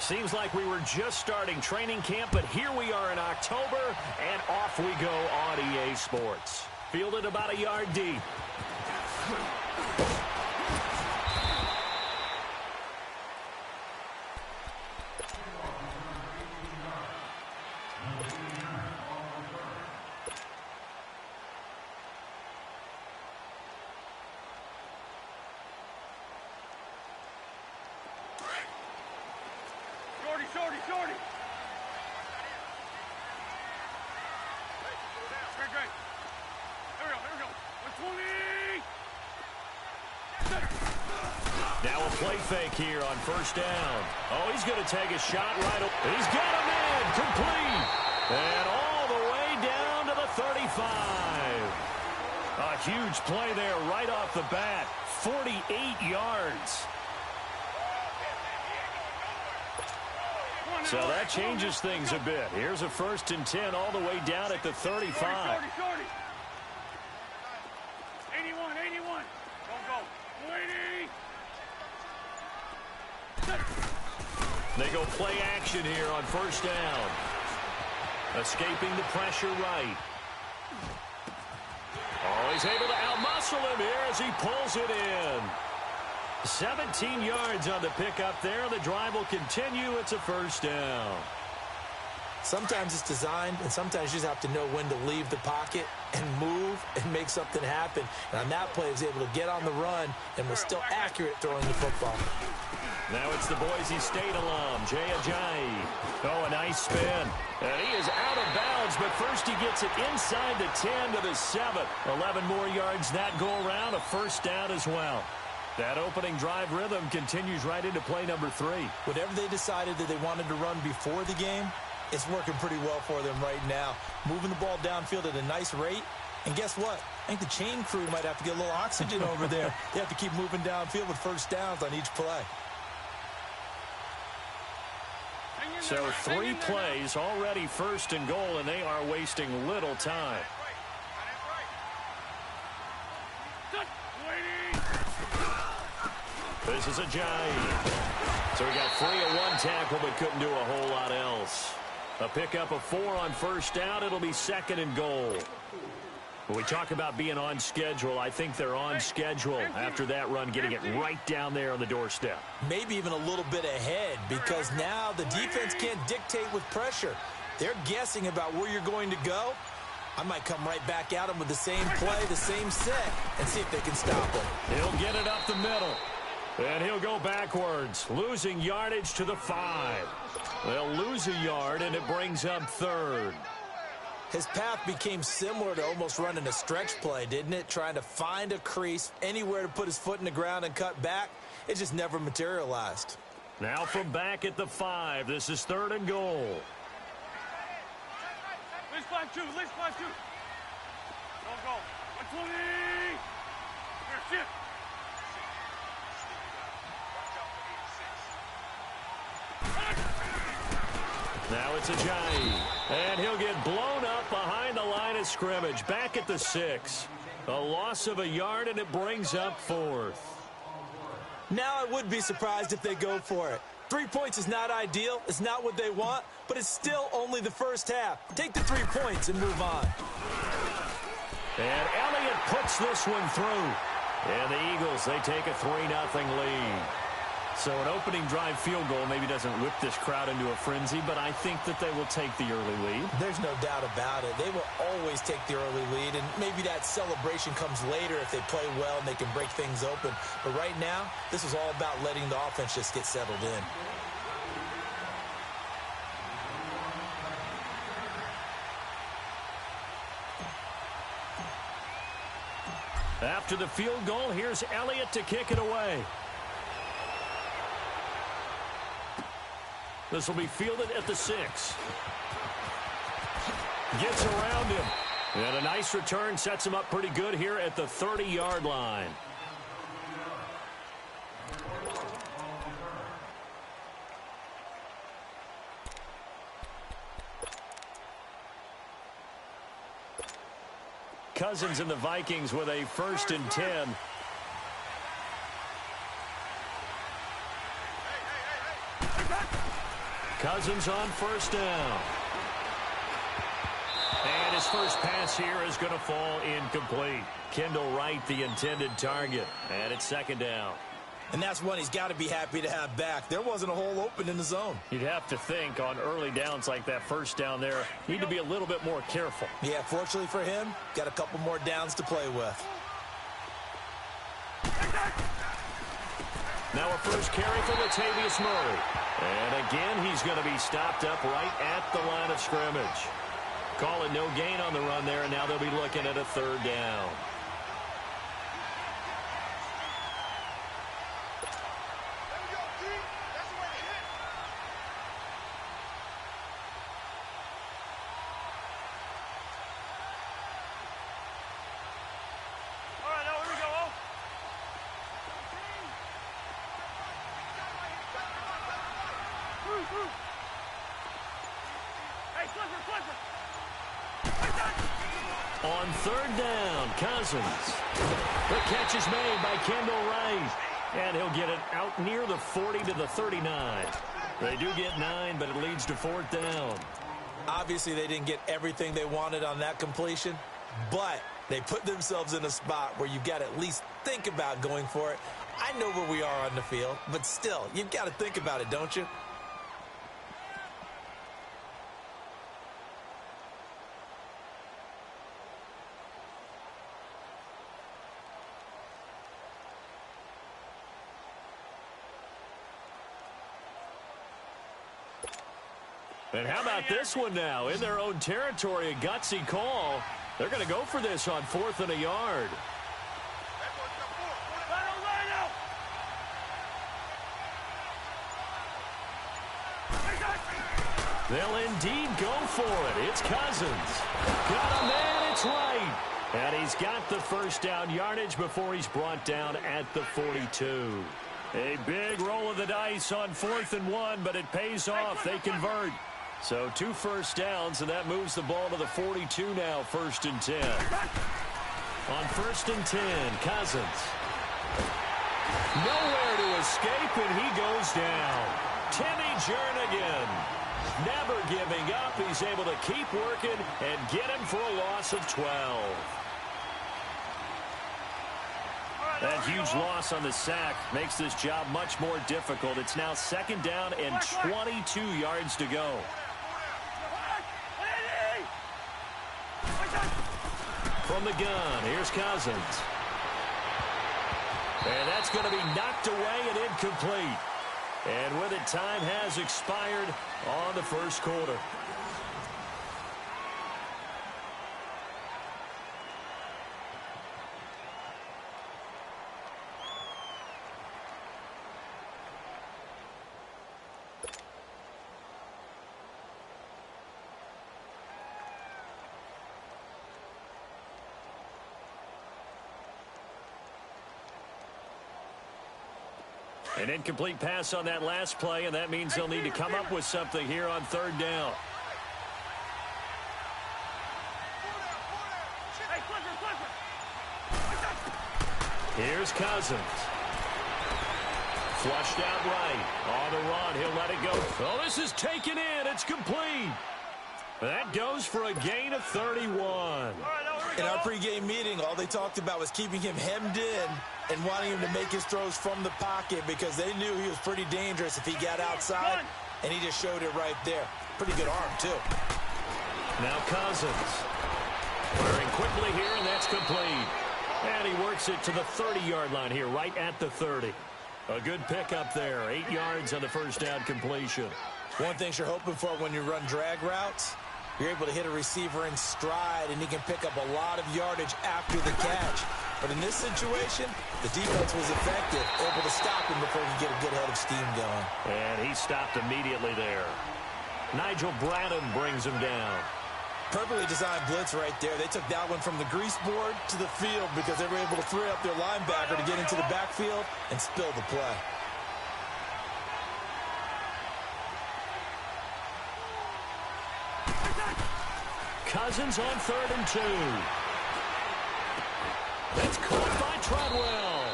Seems like we were just starting training camp, but here we are in October, and off we go on EA Sports. Fielded about a yard deep. Shorty. Great. Here we go. 120. Now a play fake here on first down. Oh, he's going to take a shot right away. He's got him in. Complete. And all the way down to the 35. A huge play there right off the bat. 48 yards. So that changes things a bit. Here's a 1st and 10 all the way down at the 35. Shorty. 81. Go. 80. They go play action here on first down. Escaping the pressure right. Oh, he's able to outmuscle him here as he pulls it in. 17 yards on the pickup there. The drive will continue. It's a first down. Sometimes it's designed, and sometimes you just have to know when to leave the pocket and move and make something happen. And on that play, he was able to get on the run and was still accurate throwing the football. Now it's the Boise State alum, Jay Ajayi. Oh, a nice spin. And he is out of bounds, but first he gets it inside the 10 to the 7. 11 more yards that go around, a first down as well. That opening drive rhythm continues right into play number 3. Whatever they decided that they wanted to run before the game, it's working pretty well for them right now. Moving the ball downfield at a nice rate. And guess what? I think the chain crew might have to get a little oxygen over there. They have to keep moving downfield with first downs on each play. So 3 plays, already 1st and goal, and they are wasting little time. This is Ajayi. So we got 3 at 1 tackle, but couldn't do a whole lot else. A pickup of 4 on first down. It'll be 2nd and goal. When we talk about being on schedule, I think they're on schedule after that run, getting it right down there on the doorstep. Maybe even a little bit ahead, because now the defense can't dictate with pressure. They're guessing about where you're going to go. I might come right back at them with the same play, the same set, and see if they can stop them. He'll get it up the middle. And he'll go backwards, losing yardage to the 5. They'll lose a yard, and it brings up 3rd. His path became similar to almost running a stretch play, didn't it? Trying to find a crease, anywhere to put his foot in the ground and cut back. It just never materialized. Now from back at the 5, this is 3rd and goal. Let's 5-2. Don't go. 120. Here, sit. Now it's Ajayi, and he'll get blown up behind the line of scrimmage. Back at the 6. A loss of a yard, and it brings up 4th. Now I would be surprised if they go for it. 3 points is not ideal. It's not what they want, but it's still only the first half. Take the 3 points and move on. And Elliott puts this one through. And the Eagles, they take a 3-0 lead. So an opening drive field goal maybe doesn't whip this crowd into a frenzy, but I think that they will take the early lead. There's no doubt about it. They will always take the early lead, and maybe that celebration comes later if they play well and they can break things open. But right now, this is all about letting the offense just get settled in. After the field goal, here's Elliott to kick it away. This will be fielded at the 6. Gets around him. And a nice return sets him up pretty good here at the 30-yard line. Cousins and the Vikings with a 1st and 10. Cousins on first down. And his first pass here is going to fall incomplete. Kendall Wright, the intended target. And it's second down. And that's one he's got to be happy to have back. There wasn't a hole open in the zone. You'd have to think on early downs like that first down there, need to be a little bit more careful. Yeah, fortunately for him, got a couple more downs to play with. Now a first carry for Latavius Murray. And again, he's going to be stopped up right at the line of scrimmage. Calling no gain on the run there, and now they'll be looking at a third down. On third down, Cousins. The catch is made by Kendall Wright. And he'll get it out near the 40 to the 39. They do get 9, but it leads to fourth down. Obviously, they didn't get everything they wanted on that completion, but they put themselves in a spot where you've got to at least think about going for it. I know where we are on the field, but still, you've got to think about it, don't you? And how about this one now? In their own territory, a gutsy call. They're going to go for this on 4th and a yard. They'll indeed go for it. It's Cousins. Got a man, it's right. And he's got the first down yardage before he's brought down at the 42. A big roll of the dice on 4th and 1, but it pays off. They convert. So 2 first downs, and that moves the ball to the 42 now, 1st and 10. On 1st and 10, Cousins. Nowhere to escape, and he goes down. Timmy Jernigan, never giving up. He's able to keep working and get him for a loss of 12. That huge loss on the sack makes this job much more difficult. It's now 2nd down and 22 yards to go. From the gun, here's Cousins. And that's going to be knocked away and incomplete. And with it, time has expired on the first quarter. An incomplete pass on that last play, and that means they'll need to come up with something here on 3rd down. Here's Cousins. Flushed out right. On the run, he'll let it go. Oh, this is taken in. It's complete. That goes for a gain of 31. In our pregame meeting, all they talked about was keeping him hemmed in and wanting him to make his throws from the pocket because they knew he was pretty dangerous if he got outside, and he just showed it right there. Pretty good arm, too. Now Cousins. Firing quickly here, and that's complete. And he works it to the 30-yard line here, right at the 30. A good pickup there. 8 yards on the first down completion. One thing you're hoping for when you run drag routes, you're able to hit a receiver in stride, and he can pick up a lot of yardage after the catch. But in this situation, the defense was effective, able to stop him before he could get a good head of steam going. And he stopped immediately there. Nigel Bradham brings him down. Perfectly designed blitz right there. They took that one from the grease board to the field because they were able to free up their linebacker to get into the backfield and spill the play. Cousins on 3rd and 2. That's caught by Treadwell.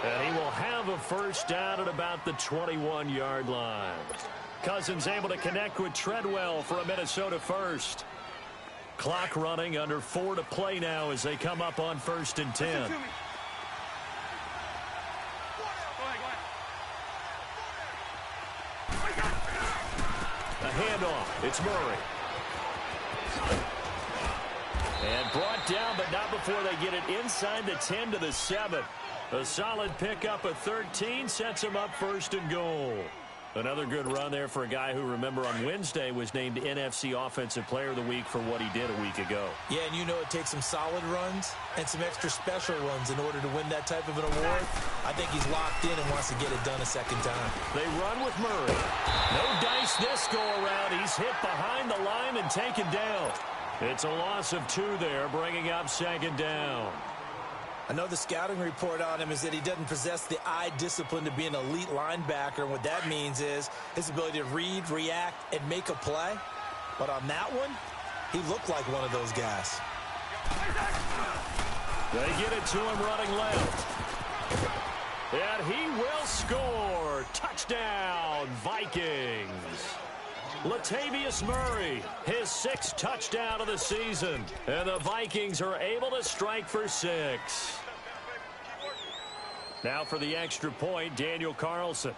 And he will have a first down at about the 21-yard line. Cousins able to connect with Treadwell for a Minnesota first. Clock running, under 4 to play now as they come up on 1st and 10. A handoff. It's Murray. And brought down, but not before they get it inside the 10 to the 7. A solid pickup of 13 sets him up 1st and goal. Another good run there for a guy who, remember, on Wednesday was named NFC Offensive Player of the Week for what he did a week ago. Yeah, and you know it takes some solid runs and some extra special runs in order to win that type of an award. I think he's locked in and wants to get it done a second time. They run with Murray. No dice this go-around. He's hit behind the line and taken down. It's a loss of 2 there, bringing up 2nd down. I know the scouting report on him is that he doesn't possess the eye discipline to be an elite linebacker. And what that means is his ability to read, react, and make a play. But on that one, he looked like one of those guys. They get it to him running left. And he will score. Touchdown, Vikings. Latavius Murray, his 6th touchdown of the season. And the Vikings are able to strike for 6. Now for the extra point, Daniel Carlson.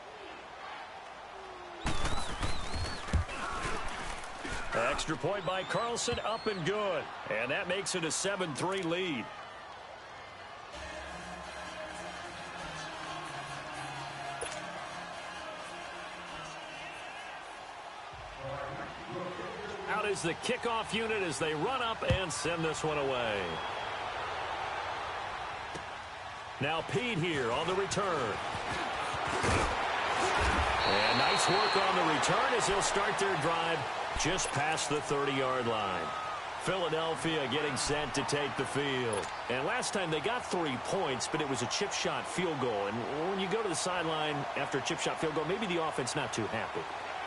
Extra point by Carlson, up and good. And that makes it a 7-3 lead. Out is the kickoff unit as they run up and send this one away. Now Pete here on the return. And nice work on the return as they'll start their drive just past the 30-yard line. Philadelphia getting set to take the field. And last time they got 3 points, but it was a chip shot field goal. And when you go to the sideline after a chip shot field goal, maybe the offense not too happy.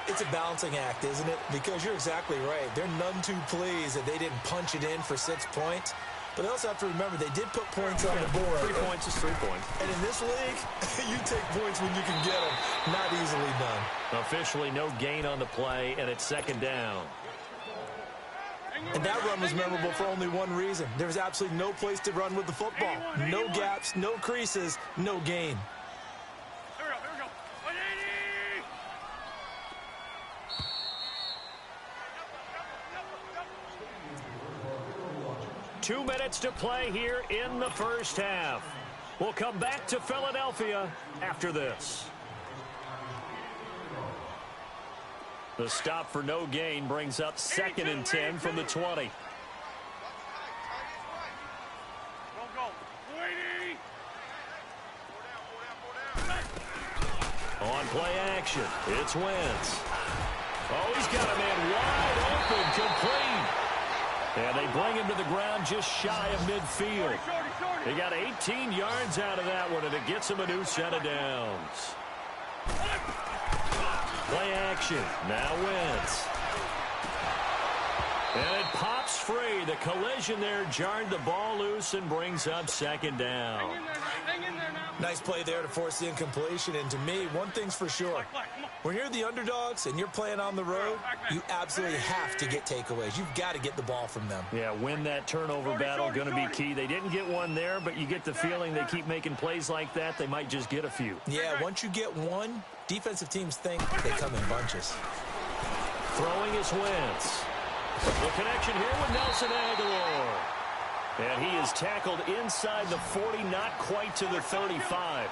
It's a balancing act, isn't it? Because you're exactly right. They're none too pleased that they didn't punch it in for 6 points. But they also have to remember they did put points on the board. 3 points is 3 points. And in this league, you take points when you can get them. Not easily done. Officially no gain on the play, and it's 2nd down. And that run was memorable for only one reason. There was absolutely no place to run with the football. No gaps, no creases, no gain. Here we go. 180! 2 minutes to play here in the first half. We'll come back to Philadelphia after this. The stop for no gain brings up 2nd and 10 from the 20. On play action, it's Wentz. Oh, he's got a man wide open, complete. And they bring him to the ground just shy of midfield. He got 18 yards out of that one, and it gets him a new set of downs. Play action, now Wentz. And it pops free. The collision there jarred the ball loose and brings up 2nd down. Nice play there to force the incompletion. And to me, one thing's for sure. When you're the underdogs and you're playing on the road, you absolutely have to get takeaways. You've got to get the ball from them. Yeah, win that turnover battle, going to be key. They didn't get one there, but you get the feeling they keep making plays like that, they might just get a few. Yeah, once you get one, defensive teams think they come in bunches. Throwing is Wentz. The connection here with Nelson Aguilar. And he is tackled inside the 40, not quite to the 35.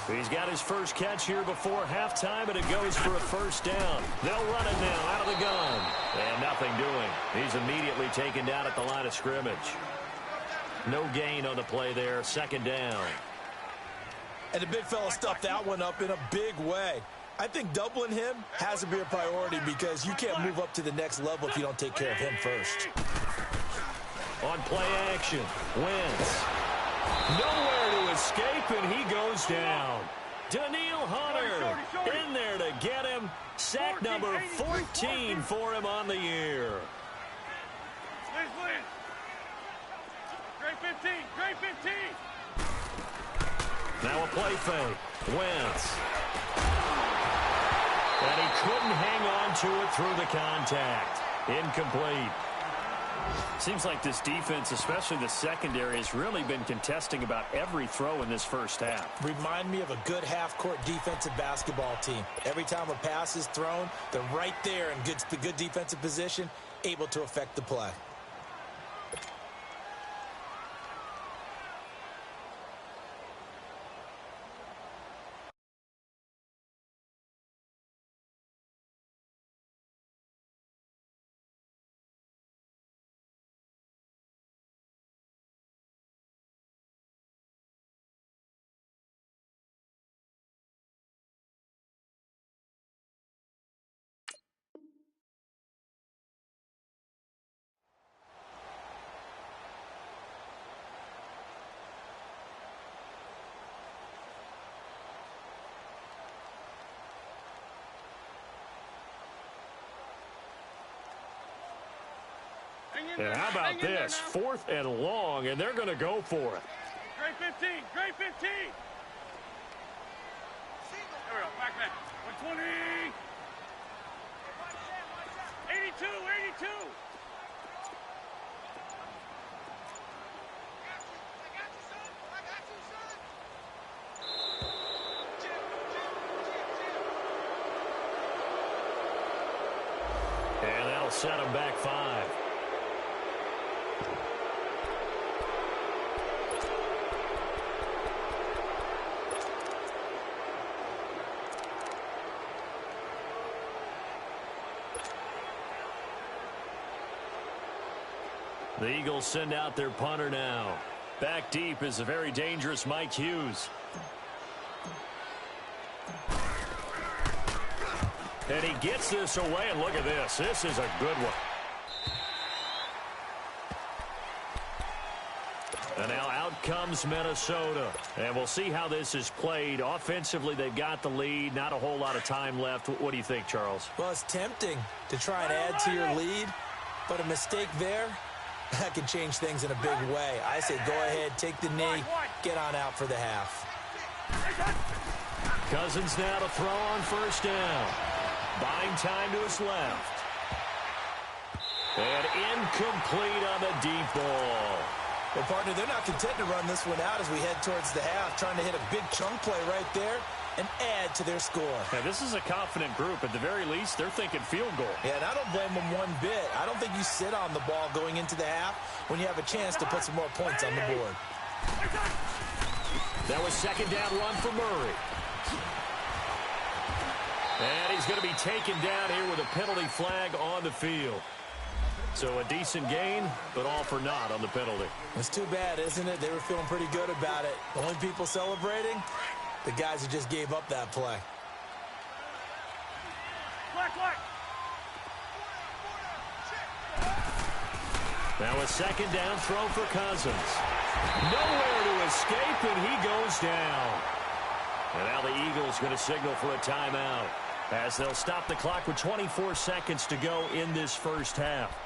He's got his first catch here before halftime, and it goes for a 1st down. They'll run it now out of the gun. And nothing doing. He's immediately taken down at the line of scrimmage. No gain on the play there, 2nd down. And the big fella stuffed that one up in a big way. I think doubling him has to be a priority because you can't move up to the next level if you don't take care of him first. On play action, Wentz. Nowhere to escape, and he goes down. Daniil Hunter in there to get him. Sack number 14 for him on the year. Great 15, great 15. Now a play fake. Wentz. And he couldn't hang on to it through the contact. Incomplete. Seems like this defense, especially the secondary, has really been contesting about every throw in this first half. Remind me of a good half-court defensive basketball team. Every time a pass is thrown, they're right there in good defensive position, able to affect the play. And how about this? 4th and long, and they're going to go for it. Great 15. Great 15. There we go. Back. 120. 82. 82. And that'll set them back 5. The Eagles send out their punter now. Back deep is a very dangerous Mike Hughes. And he gets this away, and look at this. This is a good one. And now out comes Minnesota. And we'll see how this is played. Offensively, they've got the lead. Not a whole lot of time left. What do you think, Charles? Well, it's tempting to try and add to your lead, but a mistake there, that can change things in a big way. I say go ahead, take the knee, get on out for the half. Cousins now to throw on first down. Buying time to his left. And incomplete on the deep ball. Well, partner, they're not content to run this one out as we head towards the half, trying to hit a big chunk play right there and add to their score. Now, this is a confident group. At the very least, they're thinking field goal. Yeah, and I don't blame them one bit. I don't think you sit on the ball going into the half when you have a chance to put some more points on the board. That was second down run for Murray. And he's going to be taken down here with a penalty flag on the field. So a decent gain, but all for naught on the penalty. It's too bad, isn't it? They were feeling pretty good about it. The only people celebrating, the guys who just gave up that play. Now a second down throw for Cousins. Nowhere to escape, and he goes down. And now the Eagles going to signal for a timeout as they'll stop the clock with 24 seconds to go in this first half.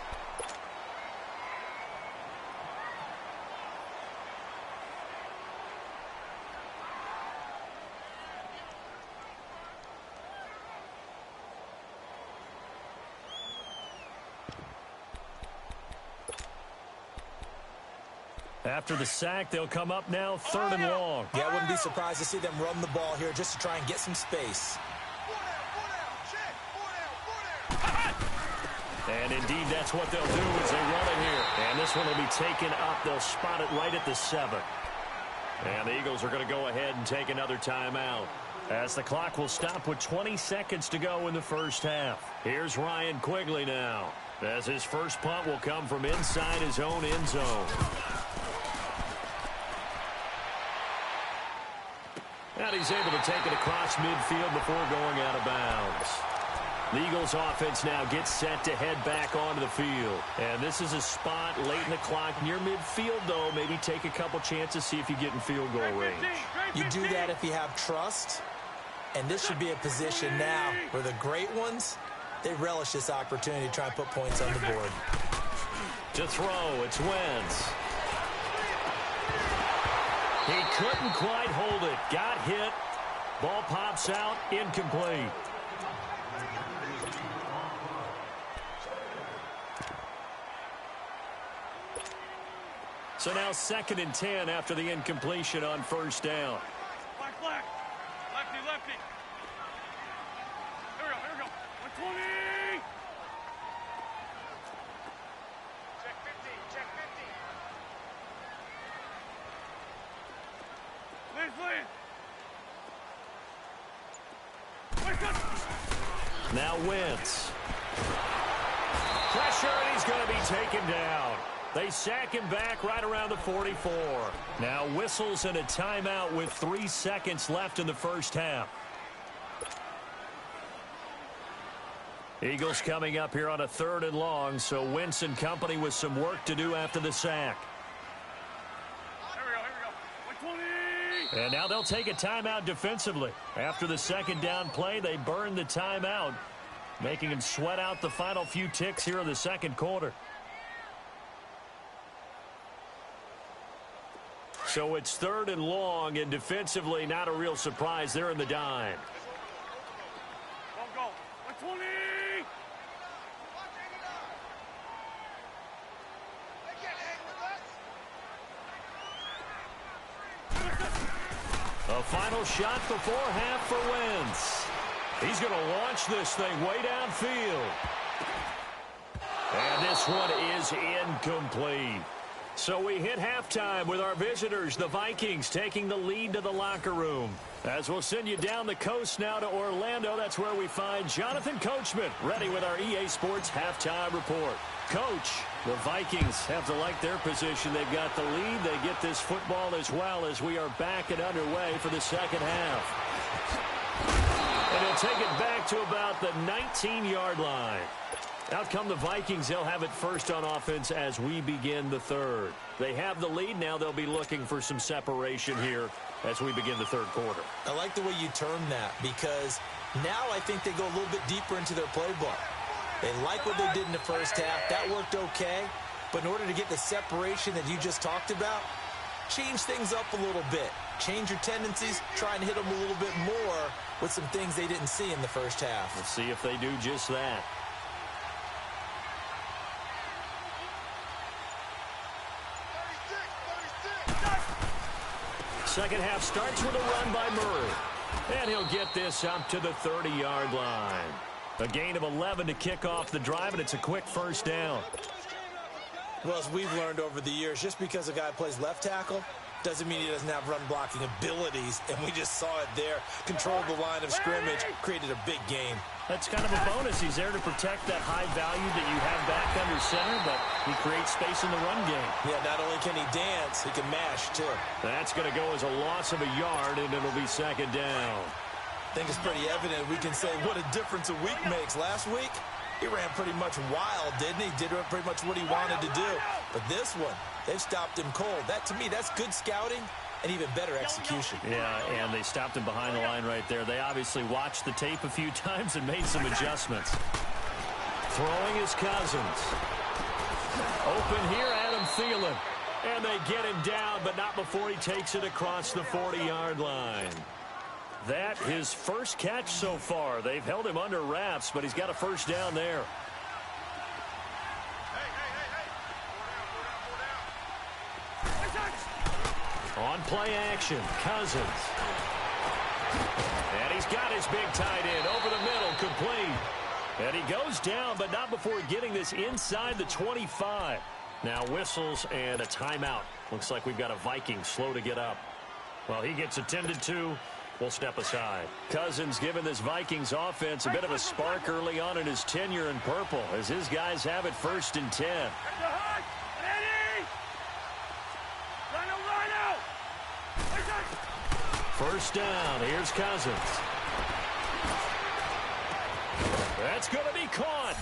After the sack, they'll come up now 3rd and long. Yeah, I wouldn't be surprised to see them run the ball here just to try and get some space. And indeed, that's what they'll do as they run it here. And this one will be taken up. They'll spot it right at the 7. And the Eagles are going to go ahead and take another timeout as the clock will stop with 20 seconds to go in the first half. Here's Ryan Quigley now as his first punt will come from inside his own end zone. And he's able to take it across midfield before going out of bounds. The Eagles offense now gets set to head back onto the field. And this is a spot late in the clock near midfield, though. Maybe take a couple chances, see if you get in field goal range. You do that if you have trust. And this should be a position now where the great ones, they relish this opportunity to try and put points on the board. To throw, it's Wentz. He couldn't quite hold it. Got hit. Ball pops out. Incomplete. So now 2nd and 10 after the incompletion on first down. Black, black. Lefty, lefty. Here we go. 120. Check 50, check 50. Please, please. Now Wentz. Pressure, and he's going to be taken down. They sack him back right around the 44. Now whistles and a timeout with 3 seconds left in the first half. Eagles coming up here on a 3rd and long, so Wentz and company with some work to do after the sack. Here we go. 120. And now they'll take a timeout defensively. After the 2nd down play, they burn the timeout, making him sweat out the final few ticks here in the 2nd quarter. So it's 3rd and long, and defensively not a real surprise. They're in the dime. Go. 120. A final shot before half for Wentz. He's going to launch this thing way downfield. And this one is incomplete. So we hit halftime with our visitors, the Vikings, taking the lead to the locker room. As we'll send you down the coast now to Orlando, that's where we find Jonathan Coachman, ready with our EA Sports halftime report. Coach, the Vikings have to like their position. They've got the lead. They get this football as well as we are back and underway for the 2nd half. And he'll take it back to about the 19-yard line. Out come the Vikings. They'll have it first on offense as we begin the 3rd. They have the lead. Now they'll be looking for some separation here as we begin the 3rd quarter. I like the way you term that, because now I think they go a little bit deeper into their playbook. They like what they did in the first half. That worked okay. But in order to get the separation that you just talked about, change things up a little bit. Change your tendencies. Try and hit them a little bit more with some things they didn't see in the first half. Let's see if they do just that. Second half starts with a run by Murray. And he'll get this up to the 30-yard line. A gain of 11 to kick off the drive, and it's a quick first down. Well, as we've learned over the years, just because a guy plays left tackle doesn't mean he doesn't have run blocking abilities, and we just saw it there. Controlled the line of scrimmage, created a big game. That's kind of a bonus. He's there to protect that high value that you have back under center, but he creates space in the run game. Yeah, not only can he dance, he can mash, too. That's going to go as a loss of a yard, and it'll be 2nd down. I think it's pretty evident. We can say what a difference a week makes. Last week, he ran pretty much wild, didn't he? Did pretty much what he wanted to do. But this one, they've stopped him cold. That, to me, that's good scouting and even better execution. Yeah, and they stopped him behind the line right there. They obviously watched the tape a few times and made some adjustments. Throwing his Cousins. Open here, Adam Thielen. And they get him down, but not before he takes it across the 40-yard line. That his first catch so far. They've held him under wraps, but he's got a first down there. On play action, Cousins. And he's got his big tight end over the middle, complete. And he goes down, but not before getting this inside the 25. Now whistles and a timeout. Looks like we've got a Viking slow to get up. Well, he gets attended to. We'll step aside. Cousins giving this Vikings offense a bit of a spark early on in his tenure in purple as his guys have it 1st and 10. First down. Here's Cousins. That's going to be caught.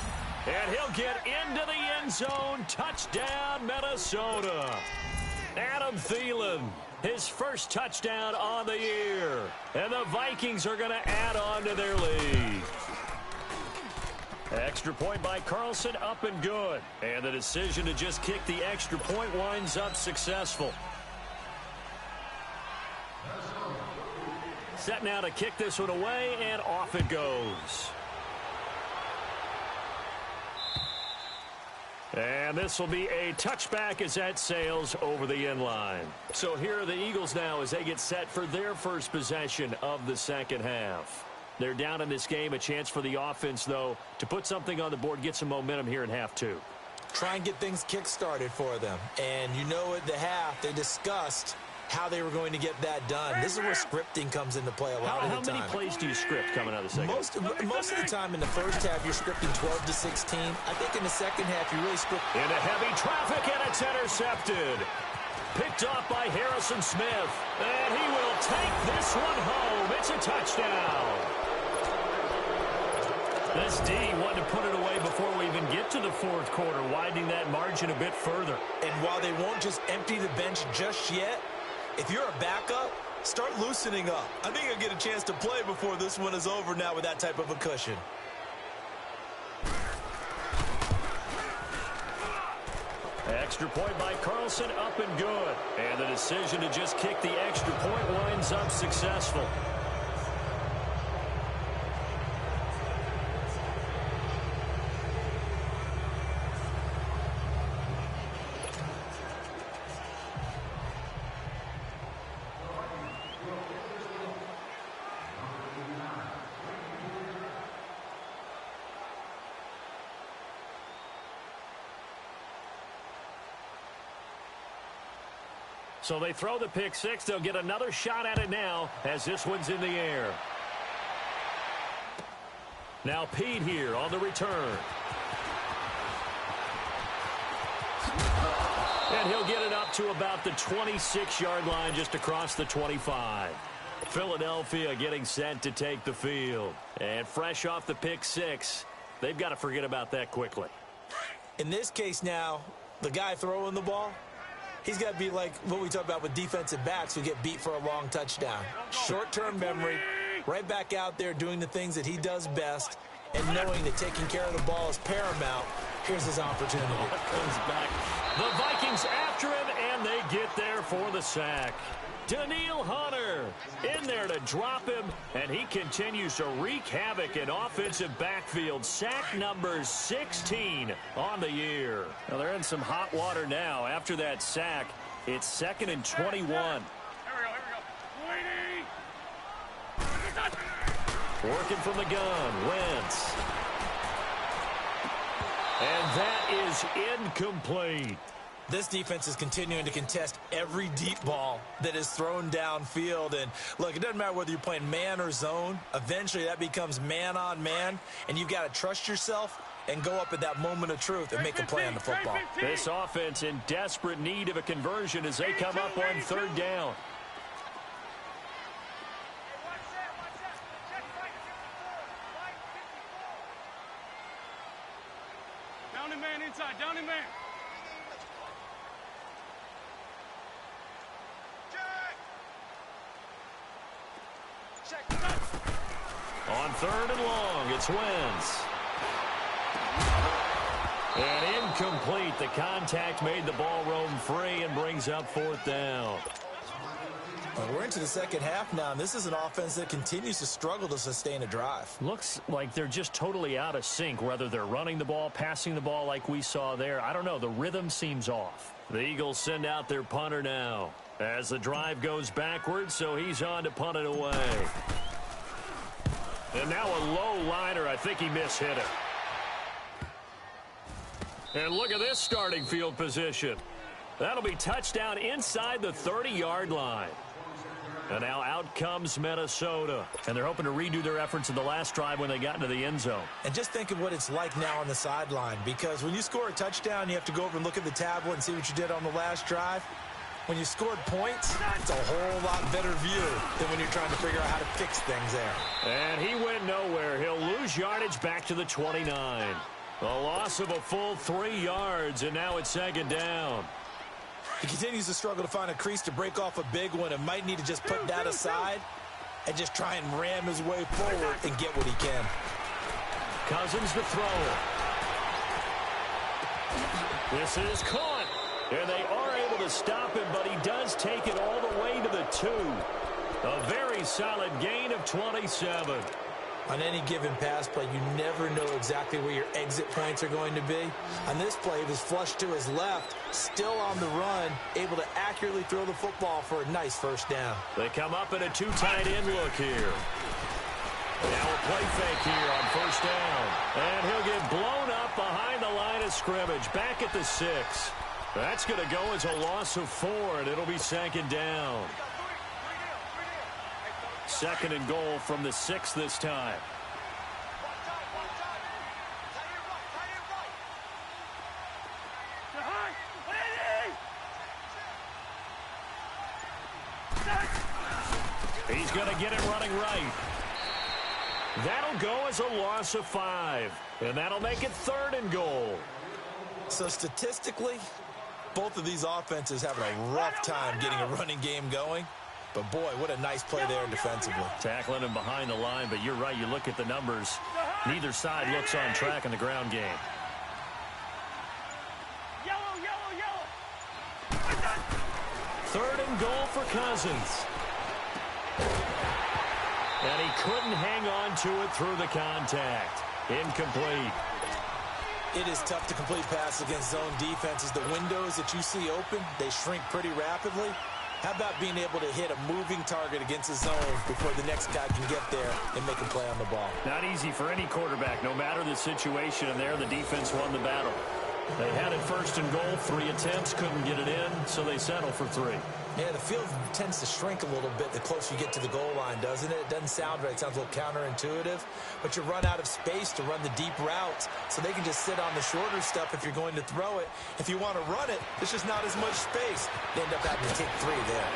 And he'll get into the end zone. Touchdown, Minnesota. Adam Thielen. His first touchdown on the year. And the Vikings are going to add on to their lead. Extra point by Carlson, up and good. And the decision to just kick the extra point winds up successful. Set now to kick this one away, and off it goes. And this will be a touchback as that sails over the end line. So here are the Eagles now as they get set for their first possession of the second half. They're down in this game. A chance for the offense, though, to put something on the board, get some momentum here in half two. Try and get things kick-started for them. And you know at the half, they discussed how they were going to get that done. This is where scripting comes into play a lot of the time. How many plays do you script coming out of the second? Most of the time in the first half, you're scripting 12 to 16. I think in the second half, you really script. Into heavy traffic, and it's intercepted. Picked off by Harrison Smith. And he will take this one home. It's a touchdown. This D wanted to put it away before we even get to the fourth quarter, widening that margin a bit further. And while they won't just empty the bench just yet, if you're a backup, start loosening up. I think you'll get a chance to play before this one is over now with that type of a cushion. Extra point by Carlson, up and good. And the decision to just kick the extra point winds up successful. So they throw the pick six. They'll get another shot at it now as this one's in the air. Now Pete here on the return. And he'll get it up to about the 26-yard line just across the 25. Philadelphia getting set to take the field. And fresh off the pick six, they've got to forget about that quickly. In this case now, the guy throwing the ball, he's got to be like what we talk about with defensive backs who get beat for a long touchdown. Short-term memory, right back out there doing the things that he does best, and knowing that taking care of the ball is paramount. Here's his opportunity. Comes back. The Vikings after him, and they get there for the sack. Daniil Hunter in there to drop him, and he continues to wreak havoc in offensive backfield. Sack number 16 on the year. Now they're in some hot water now. After that sack, it's 2nd and 21. Here we go. Working from the gun, Wentz. And that is incomplete. This defense is continuing to contest every deep ball that is thrown downfield. And, look, it doesn't matter whether you're playing man or zone. Eventually, that becomes man-on-man, and you've got to trust yourself and go up at that moment of truth and make a play on the football. This offense in desperate need of a conversion as they come up on third down. Down and man inside, down and man. On third and long, it's Wentz. And incomplete. The contact made the ball roam free and brings up fourth down. We're into the second half now, and this is an offense that continues to struggle to sustain a drive. Looks like they're just totally out of sync, whether they're running the ball, passing the ball like we saw there. I don't know. The rhythm seems off. The Eagles send out their punter now as the drive goes backwards, so he's on to punt it away. And now a low liner. I think he mishit it. And look at this starting field position. That'll be touchdown inside the 30-yard line. And now out comes Minnesota. And they're hoping to redo their efforts in the last drive when they got into the end zone. And just think of what it's like now on the sideline, because when you score a touchdown, you have to go over and look at the tablet and see what you did on the last drive. When you scored points, it's a whole lot better view than when you're trying to figure out how to fix things there. And he went nowhere. He'll lose yardage back to the 29. A loss of a full 3 yards, and now it's second down. He continues to struggle to find a crease to break off a big one and might need to just put that aside and just try and ram his way forward and get what he can. Cousins to throw. This is caught. And they are able to stop him, but he does take it all the way to the 2. A very solid gain of 27. On any given pass play, you never know exactly where your exit points are going to be. On this play, he was flushed to his left, still on the run, able to accurately throw the football for a nice first down. They come up in a two tight end look here. Now a play fake here on first down. And he'll get blown up behind the line of scrimmage, back at the 6. That's going to go as a loss of 4, and it'll be second down. Second and goal from the 6 this time. He's going to get it running right. That'll go as a loss of 5, and that'll make it third and goal. So statistically, both of these offenses having a rough time getting a running game going. But, boy, what a nice play there defensively. Tackling him behind the line, but you're right. You look at the numbers. Neither side looks on track in the ground game. Third and goal for Cousins. And he couldn't hang on to it through the contact. Incomplete. It is tough to complete passes against zone defenses. The windows that you see open, they shrink pretty rapidly. How about being able to hit a moving target against a zone before the next guy can get there and make a play on the ball? Not easy for any quarterback, no matter the situation. And there, the defense won the battle. They had it first and goal, 3 attempts, couldn't get it in, so they settle for 3. Yeah, the field tends to shrink a little bit the closer you get to the goal line, doesn't it? It doesn't sound right. It sounds a little counterintuitive. But you run out of space to run the deep routes, so they can just sit on the shorter stuff if you're going to throw it. If you want to run it, there's just not as much space. They end up having to take 3 there.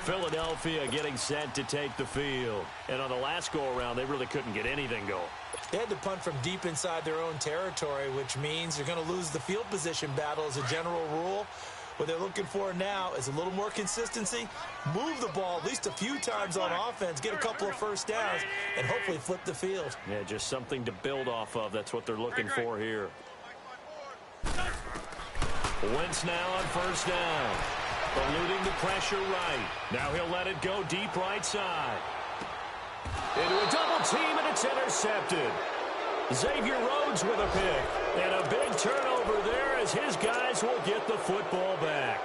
Philadelphia getting set to take the field. And on the last go-around, they really couldn't get anything going. They had to punt from deep inside their own territory, which means you're going to lose the field position battle as a general rule. What they're looking for now is a little more consistency, move the ball at least a few times on offense, get a couple of first downs, and hopefully flip the field. Yeah, just something to build off of. That's what they're looking for here. Wentz now on first down. Eluding the pressure right. Now he'll let it go deep right side. Into a double team, and it's intercepted. Xavier Rhodes with a pick. And a big turnover there as his guys will get the football back.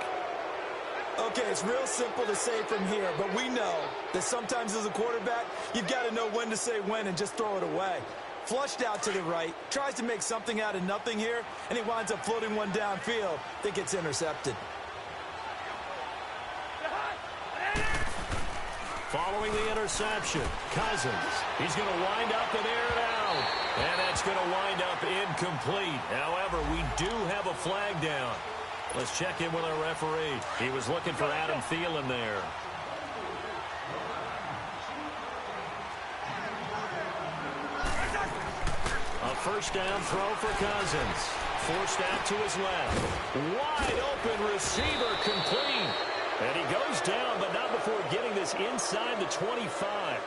Okay, it's real simple to say from here, but we know that sometimes as a quarterback, you've got to know when to say when and just throw it away. Flushed out to the right, tries to make something out of nothing here, and he winds up floating one downfield that gets intercepted. Following the interception, Cousins. He's going to wind up and air it out. And that's going to wind up incomplete. However, we do have a flag down. Let's check in with our referee. He was looking for Adam Thielen there. A first down throw for Cousins. Forced out to his left. Wide open receiver complete. And he goes down, but not before getting this inside the 25.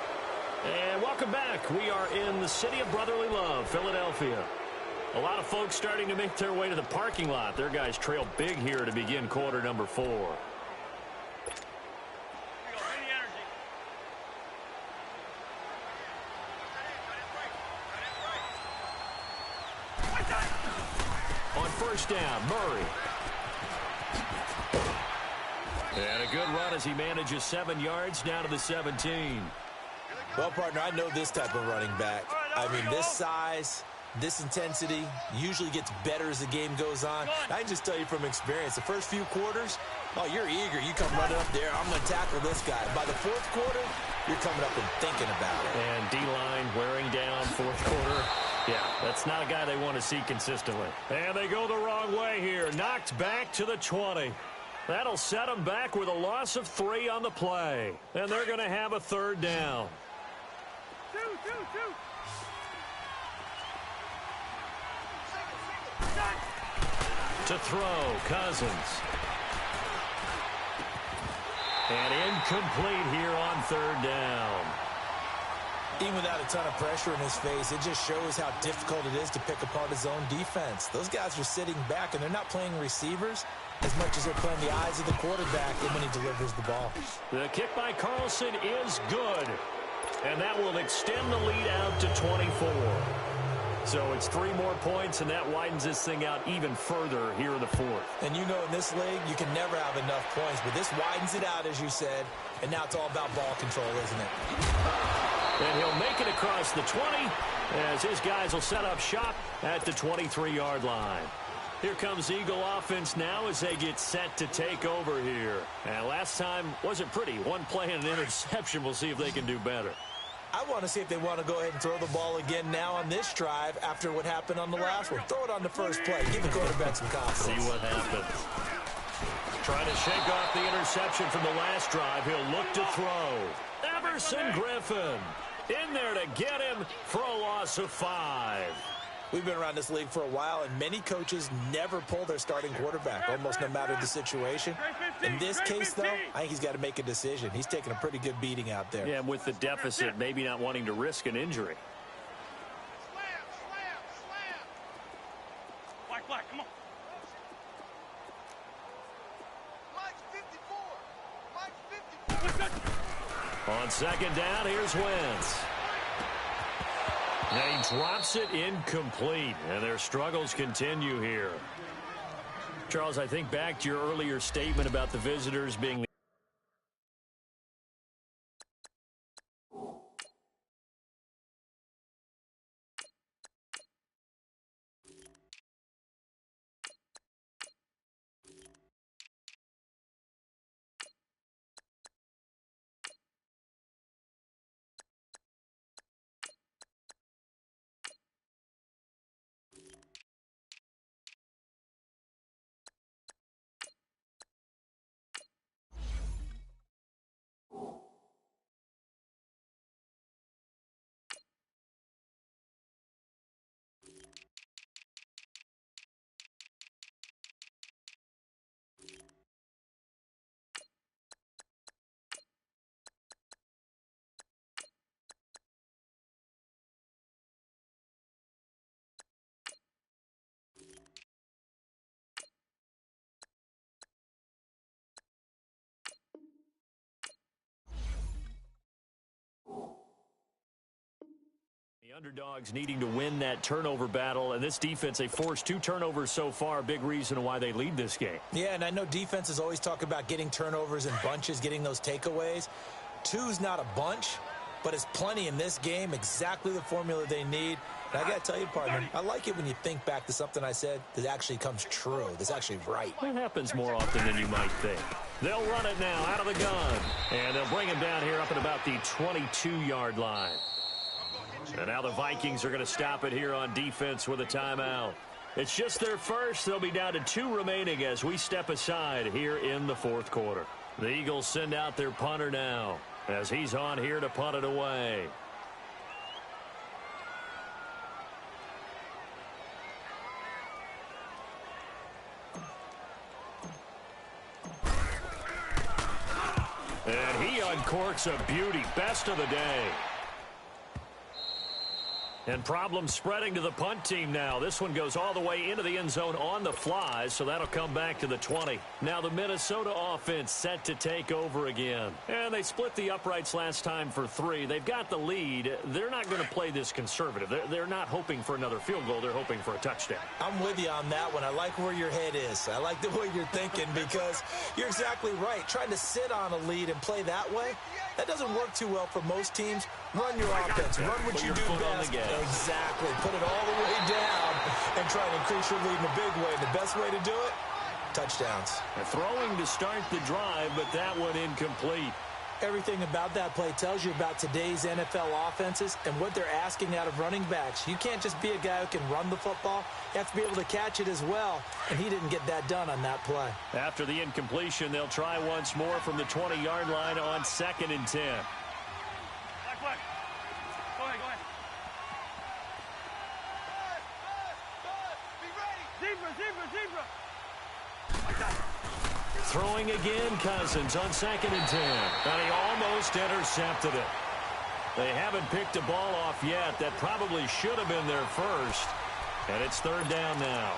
And welcome back. We are in the city of brotherly love, Philadelphia. A lot of folks starting to make their way to the parking lot. Their guys trail big here to begin quarter number 4. On first down, Murray. And a good run as he manages 7 yards down to the 17. Well, partner, I know this type of running back. I mean, this size, this intensity usually gets better as the game goes on. I can just tell you from experience, the first few quarters, oh, you're eager. You come running up there, I'm going to tackle this guy. By the fourth quarter, you're coming up and thinking about it. And D-line wearing down fourth quarter. Yeah, that's not a guy they want to see consistently. And they go the wrong way here. Knocked back to the 20. That'll set them back with a loss of 3 on the play. And they're going to have a third down. To throw, Cousins. And incomplete here on third down. Even without a ton of pressure in his face, it just shows how difficult it is to pick apart his own defense. Those guys are sitting back, and they're not playing receivers. as much as they're playing the eyes of the quarterback and when he delivers the ball. The kick by Carlson is good. And that will extend the lead out to 24. So it's 3 more points, and that widens this thing out even further here in the fourth. And you know in this league, you can never have enough points, but this widens it out, as you said, and now it's all about ball control, isn't it? And he'll make it across the 20 as his guys will set up shop at the 23-yard line. Here comes Eagle offense now as they get set to take over here. And last time wasn't pretty. One play and an interception. We'll see if they can do better. I want to see if they want to go ahead and throw the ball again now on this drive after what happened on the last one. Throw it on the first play. Give the quarterback some confidence. See what happens. Trying to shake off the interception from the last drive. He'll look to throw. Everson Griffin in there to get him for a loss of 5. We've been around this league for a while, and many coaches never pull their starting quarterback, almost no matter the situation. In this case, though, I think he's got to make a decision. He's taking a pretty good beating out there. Yeah, with the deficit, maybe not wanting to risk an injury. Black, come on. Mike's 54. On second down, here's Wentz. And he drops it incomplete, and their struggles continue here. Charles, I think back to your earlier statement about the visitors being the underdogs needing to win that turnover battle, and this defense, they forced 2 turnovers so far, a big reason why they lead this game. Yeah, and I know defenses always talk about getting turnovers in bunches, getting those takeaways. 2's not a bunch, but it's plenty in this game, exactly the formula they need. And I got to tell you, partner, I like it when you think back to something I said that actually comes true, that's actually right. That happens more often than you might think. They'll run it now out of the gun, and they'll bring him down here up at about the 22-yard line. And now the Vikings are going to stop it here on defense with a timeout. It's just their first. They'll be down to 2 remaining as we step aside here in the fourth quarter. The Eagles send out their punter now as he's on here to punt it away. And he uncorks a beauty. Best of the day. And problems spreading to the punt team now. This one goes all the way into the end zone on the fly, so that'll come back to the 20. Now the Minnesota offense set to take over again. And they split the uprights last time for 3. They've got the lead. They're not going to play this conservative. They're not hoping for another field goal. They're hoping for a touchdown. I'm with you on that one. I like where your head is. I like the way you're thinking because you're exactly right. Trying to sit on a lead and play that way, that doesn't work too well for most teams. Run your offense. Run what you do best. Exactly. Put it all the way down and try to increase your lead in a big way. The best way to do it, touchdowns. Throwing to start the drive, but that one incomplete. Everything about that play tells you about today's NFL offenses and what they're asking out of running backs. You can't just be a guy who can run the football. You have to be able to catch it as well, and he didn't get that done on that play. After the incompletion, they'll try once more from the 20-yard line on 2nd and 10. Black. Go ahead. Zebra. Throwing again, Cousins on 2nd and 10. And he almost intercepted it. They haven't picked a ball off yet. That probably should have been their first. And it's 3rd down now.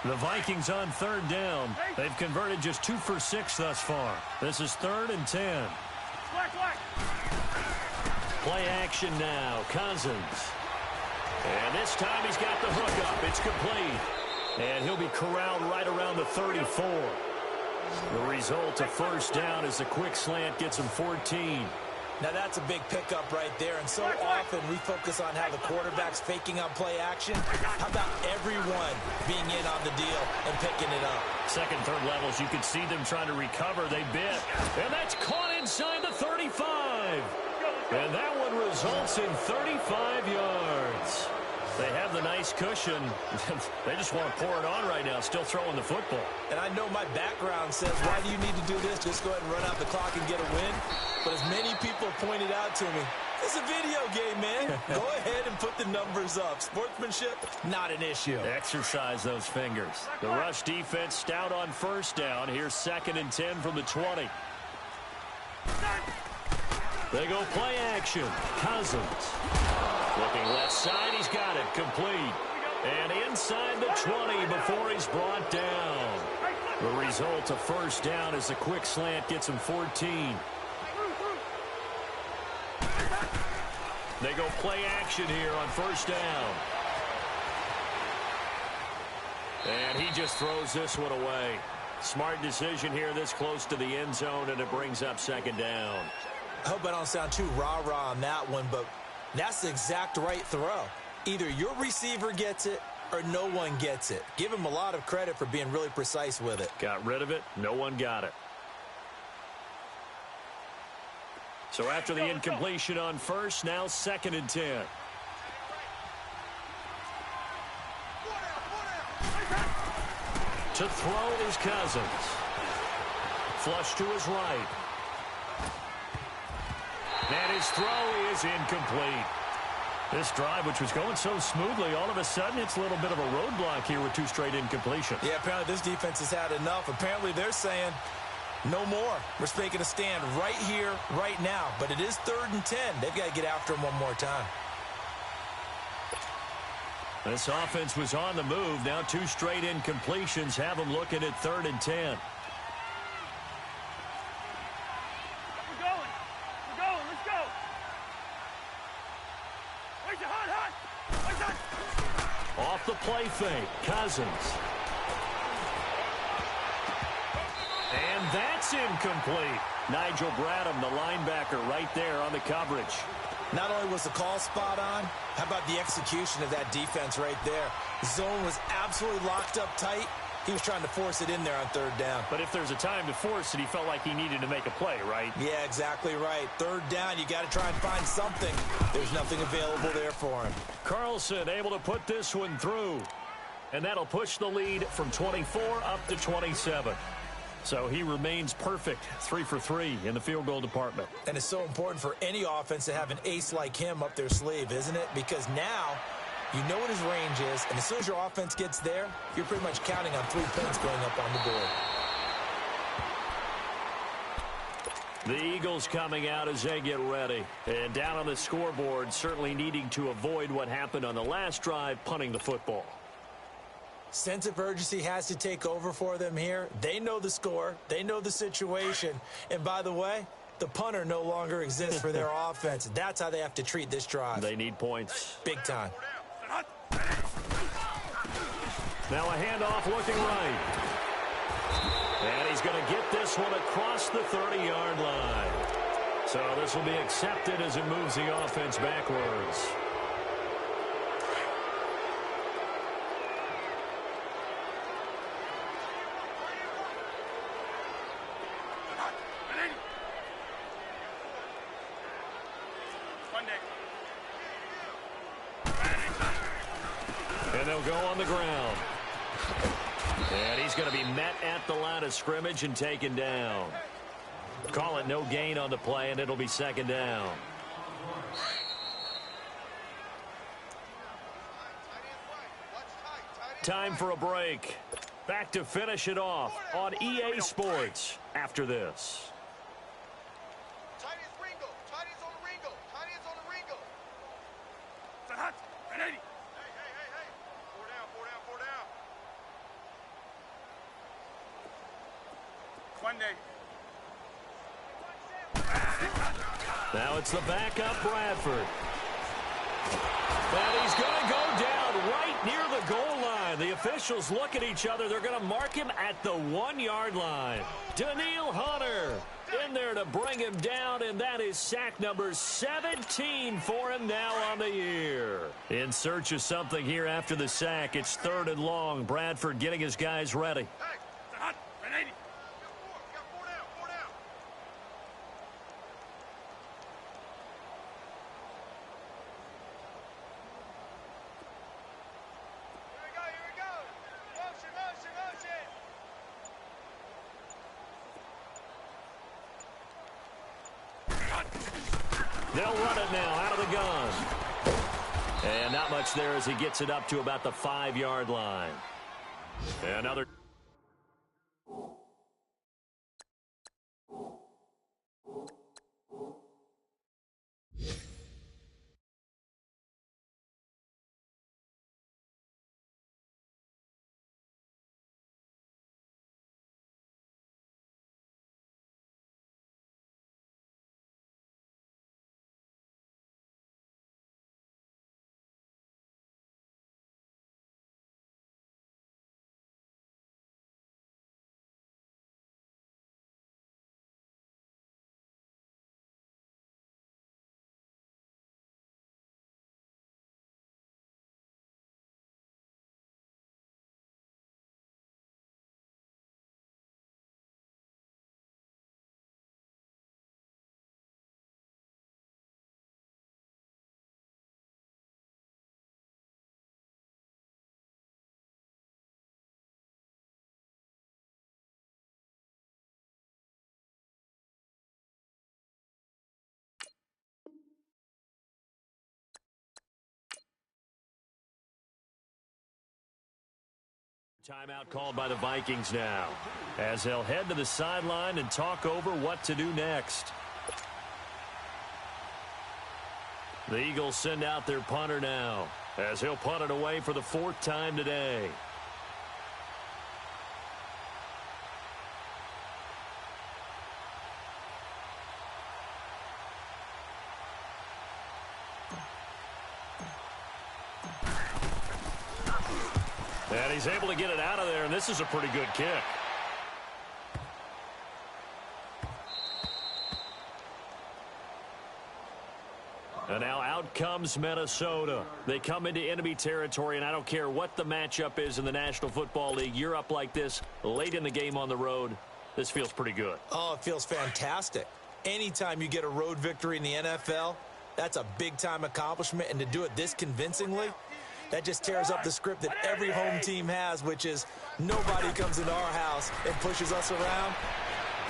The Vikings on third down. They've converted just 2 for 6 thus far. This is 3rd and 10. Play action now. Cousins. And this time he's got the hook up. It's complete. And he'll be corralled right around the 34. The result, a first down as the quick slant gets him 14. Now that's a big pickup right there, and so often we focus on how the quarterback's faking on play action. How about everyone being in on the deal and picking it up? Second, third levels, you could see them trying to recover. They bit, and that's caught inside the 35. And that one results in 35 yards. They have the nice cushion. They just want to pour it on right now, still throwing the football. And I know my background says, why do you need to do this? Just go ahead and run out the clock and get a win. But as many people pointed out to me, it's a video game, man. Go ahead and put the numbers up. Sportsmanship, not an issue. Exercise those fingers. The rush defense stout on first down. Here's 2nd and 10 from the 20. They go play action. Cousins. Looking left side, he's got it. Complete. And inside the 20 before he's brought down. The result, a first down as the quick slant gets him 14. They go play action here on first down. And he just throws this one away. Smart decision here this close to the end zone, and it brings up 2nd down. I hope I don't sound too rah-rah on that one, but that's the exact right throw. Either your receiver gets it or no one gets it. Give him a lot of credit for being really precise with it. Got rid of it. No one got it. So after the incompletion on first, now 2nd and 10. To throw is Cousins. Flush to his right. And his throw is incomplete. This drive, which was going so smoothly, all of a sudden it's a little bit of a roadblock here with 2 straight incompletions. Yeah, apparently this defense has had enough. Apparently they're saying, no more. We're making a stand right here, right now. But it is 3rd and 10. They've got to get after him one more time. This offense was on the move. Now 2 straight incompletions have them looking at 3rd and 10. Off the play fake, Cousins. And that's incomplete. Nigel Bradham, the linebacker, right there on the coverage. Not only was the call spot on, how about the execution of that defense right there? The zone was absolutely locked up tight. He was trying to force it in there on 3rd down. But if there's a time to force it, he felt like he needed to make a play, right? Yeah, exactly right. 3rd down, you got to try and find something. There's nothing available there for him. Carlson able to put this one through. And that'll push the lead from 24 up to 27. So he remains perfect, 3 for 3 in the field goal department. And it's so important for any offense to have an ace like him up their sleeve, isn't it? Because now you know what his range is, and as soon as your offense gets there, you're pretty much counting on 3 points going up on the board. The Eagles coming out as they get ready. And down on the scoreboard, certainly needing to avoid what happened on the last drive, punting the football. Sense of urgency has to take over for them here. They know the score. They know the situation. And by the way, the punter no longer exists for their offense. That's how they have to treat this drive. They need points. Big time. Now a handoff looking right. And he's going to get this one across the 30-yard line. So this will be accepted as it moves the offense backwards. And they'll go on the ground. And he's going to be met at the line of scrimmage and taken down. Call it no gain on the play, and it'll be 2nd down. Time for a break. Back to finish it off on EA Sports after this. Monday. Now it's the backup Bradford. And he's going to go down right near the goal line. The officials look at each other. They're going to mark him at the 1-yard line. Daniil Hunter in there to bring him down, and that is sack number 17 for him now on the year. In search of something here after the sack. It's 3rd and long. Bradford getting his guys ready. Hey, it's a hot 180. They'll run it now out of the gun. And not much there as he gets it up to about the 5-yard line. Another. Timeout called by the Vikings now, as they'll head to the sideline and talk over what to do next. The Eagles send out their punter now, as he'll punt it away for the 4th time today. And he's able to get it out of there, and this is a pretty good kick. And now out comes Minnesota. They come into enemy territory, and I don't care what the matchup is in the National Football League. You're up like this late in the game on the road. This feels pretty good. Oh, it feels fantastic. Anytime you get a road victory in the NFL, that's a big-time accomplishment, and to do it this convincingly, that just tears up the script that every home team has, which is nobody comes into our house and pushes us around.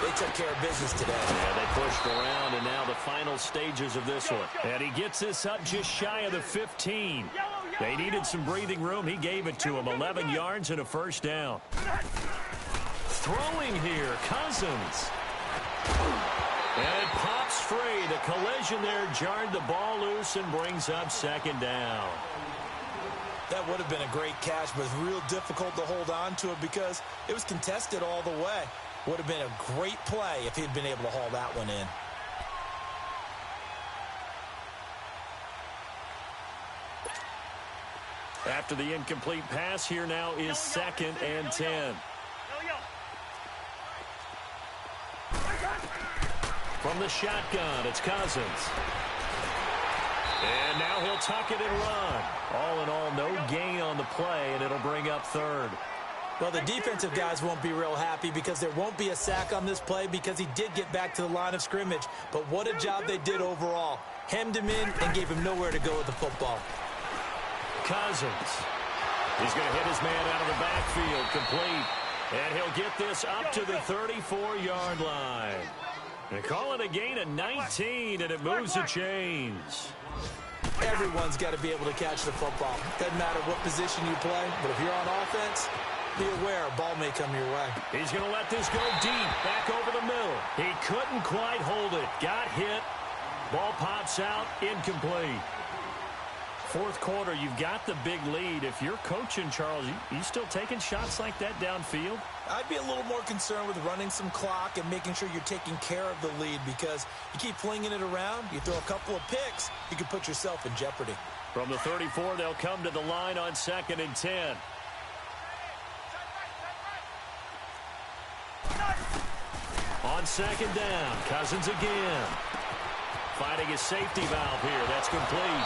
They took care of business today. Yeah, they pushed around, and now the final stages of this one. And he gets this up just shy of the 15. They needed some breathing room. He gave it to him. 11 yards and a 1st down. Throwing here, Cousins. And it pops free. The collision there jarred the ball loose and brings up 2nd down. That would have been a great catch, but it's real difficult to hold on to it because it was contested all the way. Would have been a great play if he'd been able to haul that one in. After the incomplete pass, here now is 2nd and 10. From the shotgun, it's Cousins. And now he'll tuck it and run. All in all, no gain on the play, and it'll bring up 3rd. Well, the defensive guys won't be real happy because there won't be a sack on this play because he did get back to the line of scrimmage. But what a job they did overall. Hemmed him in and gave him nowhere to go with the football. Cousins. He's going to hit his man out of the backfield, complete. And he'll get this up to the 34-yard line. They call it a gain of 19, and it moves the chains. Everyone's got to be able to catch the football. Doesn't matter what position you play, but if you're on offense, be aware a ball may come your way. He's going to let this go deep, back over the middle. He couldn't quite hold it. Got hit. Ball pops out, incomplete. fourth quarter, you've got the big lead. If you're coaching, Charles, you still taking shots like that downfield? I'd be a little more concerned with running some clock and making sure you're taking care of the lead, because you keep flinging it around, you throw a couple of picks, you can put yourself in jeopardy. From the 34, they'll come to the line on 2nd and 10. On 2nd down, Cousins again. Fighting his safety valve here. That's complete.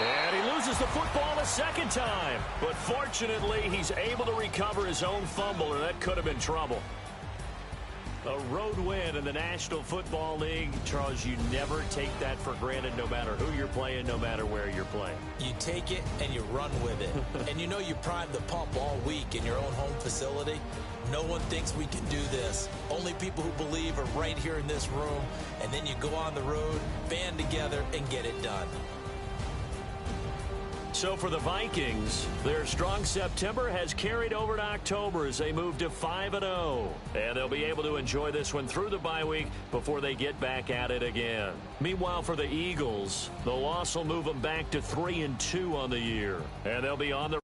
And he loses the football a second time. But fortunately, he's able to recover his own fumble, or that could have been trouble. A road win in the National Football League. Charles, you never take that for granted, no matter who you're playing, no matter where you're playing. You take it and you run with it. And you know you primed the pump all week in your own home facility. No one thinks we can do this. Only people who believe are right here in this room. And then you go on the road, band together, and get it done. So for the Vikings, their strong September has carried over to October as they move to 5-0. And they'll be able to enjoy this one through the bye week before they get back at it again. Meanwhile, for the Eagles, the loss will move them back to 3-2 on the year. And they'll be on the